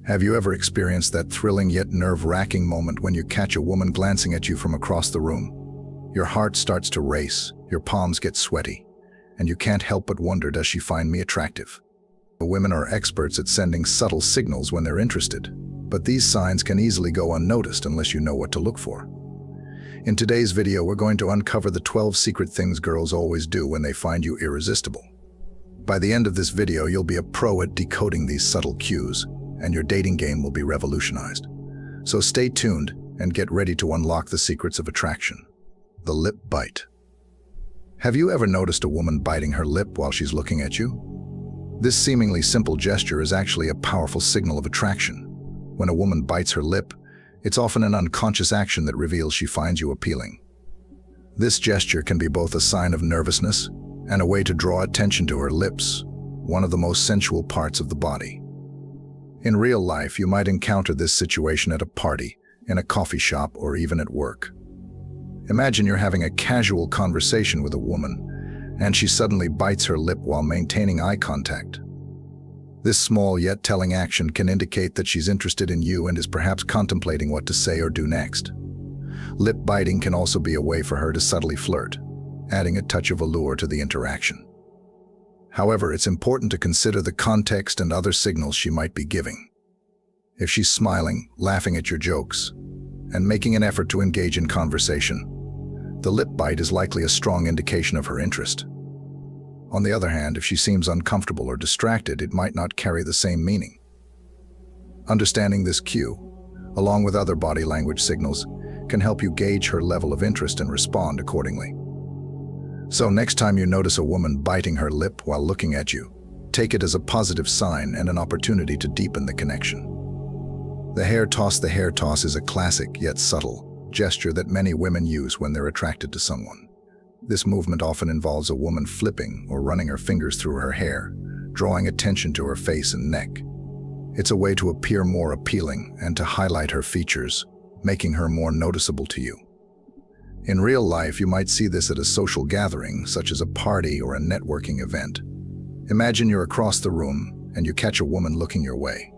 Have you ever experienced that thrilling yet nerve-wracking moment when you catch a woman glancing at you from across the room? Your heart starts to race, your palms get sweaty, and you can't help but wonder, does she find me attractive? Women are experts at sending subtle signals when they're interested, but these signs can easily go unnoticed unless you know what to look for. In today's video, we're going to uncover the 12 secret things girls always do when they find you irresistible. By the end of this video, you'll be a pro at decoding these subtle cues, and your dating game will be revolutionized. So stay tuned and get ready to unlock the secrets of attraction. The lip bite. Have you ever noticed a woman biting her lip while she's looking at you? This seemingly simple gesture is actually a powerful signal of attraction. When a woman bites her lip, it's often an unconscious action that reveals she finds you appealing. This gesture can be both a sign of nervousness and a way to draw attention to her lips, one of the most sensual parts of the body. In real life, you might encounter this situation at a party, in a coffee shop, or even at work. Imagine you're having a casual conversation with a woman, and she suddenly bites her lip while maintaining eye contact. This small yet telling action can indicate that she's interested in you and is perhaps contemplating what to say or do next. Lip biting can also be a way for her to subtly flirt, adding a touch of allure to the interaction. However, it's important to consider the context and other signals she might be giving. If she's smiling, laughing at your jokes, and making an effort to engage in conversation, the lip bite is likely a strong indication of her interest. On the other hand, if she seems uncomfortable or distracted, it might not carry the same meaning. Understanding this cue, along with other body language signals, can help you gauge her level of interest and respond accordingly. So next time you notice a woman biting her lip while looking at you, take it as a positive sign and an opportunity to deepen the connection. The hair toss is a classic yet subtle gesture that many women use when they're attracted to someone. This movement often involves a woman flipping or running her fingers through her hair, drawing attention to her face and neck. It's a way to appear more appealing and to highlight her features, making her more noticeable to you. In real life, you might see this at a social gathering, such as a party or a networking event. Imagine you're across the room and you catch a woman looking your way.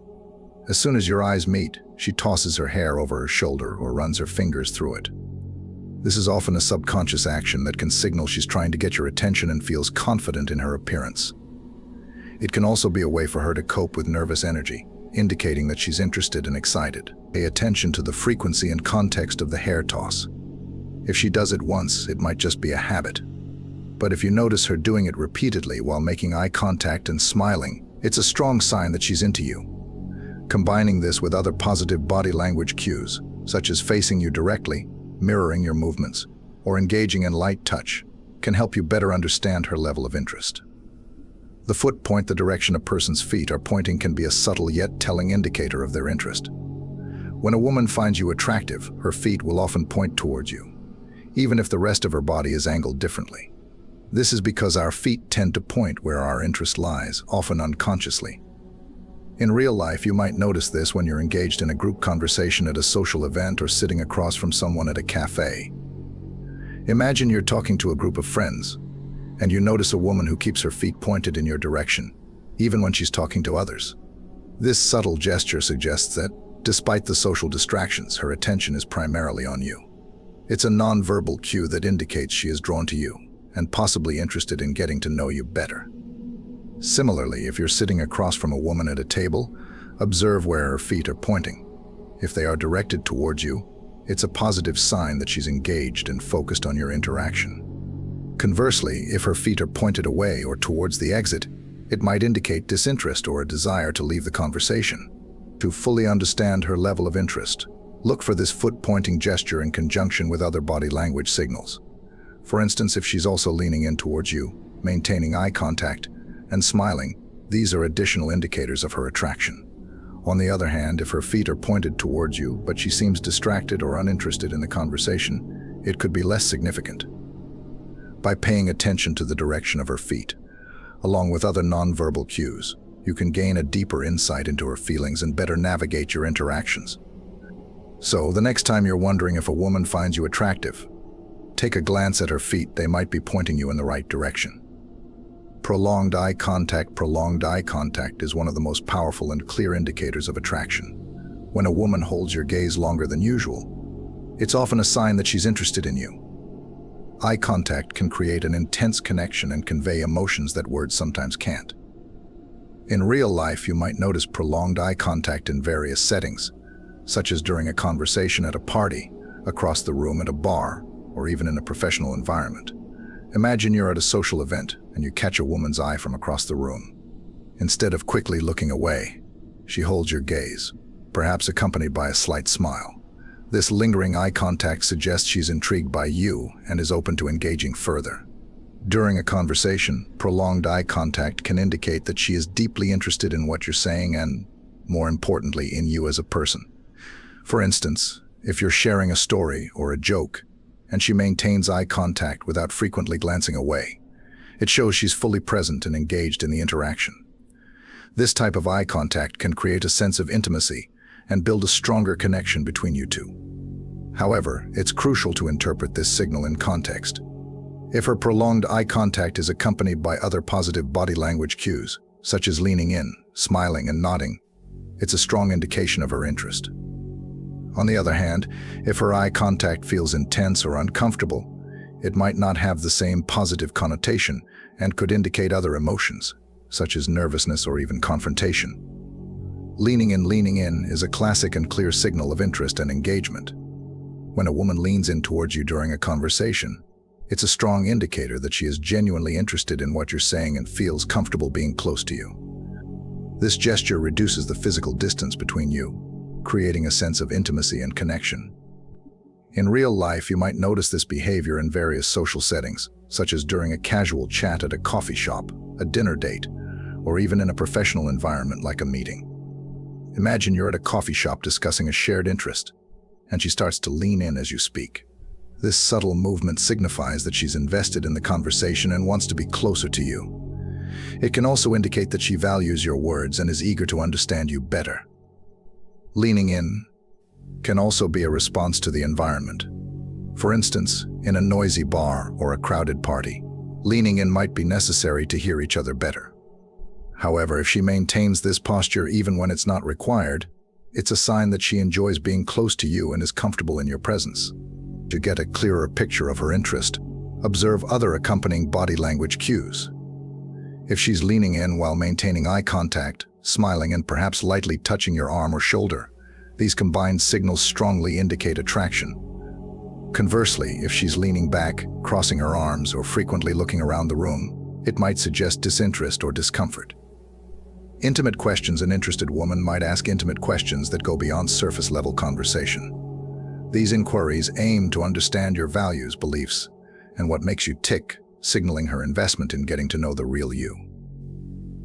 As soon as your eyes meet, she tosses her hair over her shoulder or runs her fingers through it. This is often a subconscious action that can signal she's trying to get your attention and feels confident in her appearance. It can also be a way for her to cope with nervous energy, indicating that she's interested and excited. Pay attention to the frequency and context of the hair toss. If she does it once, it might just be a habit. But if you notice her doing it repeatedly while making eye contact and smiling, it's a strong sign that she's into you. Combining this with other positive body language cues, such as facing you directly, mirroring your movements, or engaging in light touch, can help you better understand her level of interest. The foot point, the direction a person's feet are pointing, can be a subtle yet telling indicator of their interest. When a woman finds you attractive, her feet will often point towards you, even if the rest of her body is angled differently. This is because our feet tend to point where our interest lies, often unconsciously. In real life, you might notice this when you're engaged in a group conversation at a social event or sitting across from someone at a cafe. Imagine you're talking to a group of friends, and you notice a woman who keeps her feet pointed in your direction, even when she's talking to others. This subtle gesture suggests that, despite the social distractions, her attention is primarily on you. It's a non-verbal cue that indicates she is drawn to you and possibly interested in getting to know you better. Similarly, if you're sitting across from a woman at a table, observe where her feet are pointing. If they are directed towards you, it's a positive sign that she's engaged and focused on your interaction. Conversely, if her feet are pointed away or towards the exit, it might indicate disinterest or a desire to leave the conversation. To fully understand her level of interest, look for this foot-pointing gesture in conjunction with other body language signals. For instance, if she's also leaning in towards you, maintaining eye contact, and smiling, these are additional indicators of her attraction. On the other hand, if her feet are pointed towards you, but she seems distracted or uninterested in the conversation, it could be less significant. By paying attention to the direction of her feet, along with other nonverbal cues, you can gain a deeper insight into her feelings and better navigate your interactions. So, the next time you're wondering if a woman finds you attractive, take a glance at her feet. They might be pointing you in the right direction. Prolonged eye contact. Prolonged eye contact is one of the most powerful and clear indicators of attraction. When a woman holds your gaze longer than usual, it's often a sign that she's interested in you. Eye contact can create an intense connection and convey emotions that words sometimes can't. In real life, you might notice prolonged eye contact in various settings, such as during a conversation at a party, across the room at a bar, or even in a professional environment. Imagine you're at a social event and you catch a woman's eye from across the room. Instead of quickly looking away, she holds your gaze, perhaps accompanied by a slight smile. This lingering eye contact suggests she's intrigued by you and is open to engaging further. During a conversation, prolonged eye contact can indicate that she is deeply interested in what you're saying and, more importantly, in you as a person. For instance, if you're sharing a story or a joke, and she maintains eye contact without frequently glancing away, it shows she's fully present and engaged in the interaction. This type of eye contact can create a sense of intimacy and build a stronger connection between you two. However, it's crucial to interpret this signal in context. If her prolonged eye contact is accompanied by other positive body language cues, such as leaning in, smiling, and nodding, it's a strong indication of her interest. On the other hand, if her eye contact feels intense or uncomfortable, it might not have the same positive connotation and could indicate other emotions, such as nervousness or even confrontation. Leaning in is a classic and clear signal of interest and engagement. When a woman leans in towards you during a conversation, it's a strong indicator that she is genuinely interested in what you're saying and feels comfortable being close to you. This gesture reduces the physical distance between you, creating a sense of intimacy and connection. In real life, you might notice this behavior in various social settings, such as during a casual chat at a coffee shop, a dinner date, or even in a professional environment like a meeting. Imagine you're at a coffee shop discussing a shared interest, and she starts to lean in as you speak. This subtle movement signifies that she's invested in the conversation and wants to be closer to you. It can also indicate that she values your words and is eager to understand you better. Leaning in can also be a response to the environment. For instance, in a noisy bar or a crowded party, leaning in might be necessary to hear each other better. However, if she maintains this posture even when it's not required, it's a sign that she enjoys being close to you and is comfortable in your presence. To get a clearer picture of her interest, observe other accompanying body language cues. If she's leaning in while maintaining eye contact, smiling, and perhaps lightly touching your arm or shoulder, these combined signals strongly indicate attraction. Conversely, if she's leaning back, crossing her arms, or frequently looking around the room, it might suggest disinterest or discomfort. Intimate questions. An interested woman might ask intimate questions that go beyond surface-level conversation. These inquiries aim to understand your values, beliefs, and what makes you tick, signaling her investment in getting to know the real you.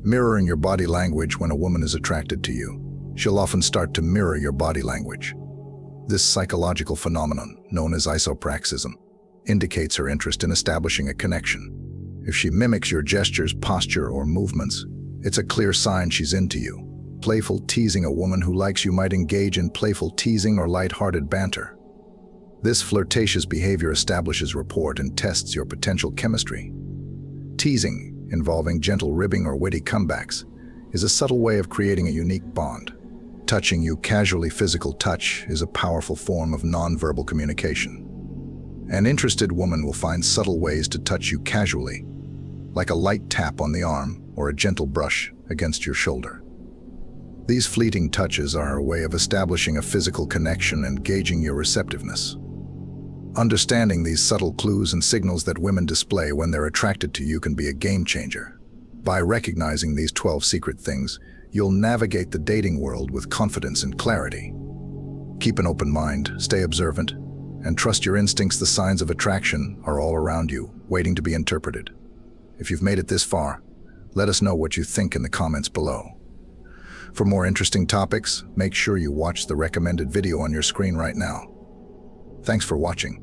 Mirroring your body language. When a woman is attracted to you, she'll often start to mirror your body language. This psychological phenomenon, known as isopraxism, indicates her interest in establishing a connection. If she mimics your gestures, posture, or movements, it's a clear sign she's into you. Playful teasing. A woman who likes you might engage in playful teasing or light-hearted banter. This flirtatious behavior establishes rapport and tests your potential chemistry. Teasing, involving gentle ribbing or witty comebacks, is a subtle way of creating a unique bond. Touching you casually. Physical touch is a powerful form of nonverbal communication. An interested woman will find subtle ways to touch you casually, like a light tap on the arm or a gentle brush against your shoulder. These fleeting touches are a way of establishing a physical connection and gauging your receptiveness. Understanding these subtle clues and signals that women display when they're attracted to you can be a game changer. By recognizing these 12 secret things, you'll navigate the dating world with confidence and clarity. Keep an open mind, stay observant, and trust your instincts. The signs of attraction are all around you, waiting to be interpreted. If you've made it this far, let us know what you think in the comments below. For more interesting topics, make sure you watch the recommended video on your screen right now. Thanks for watching.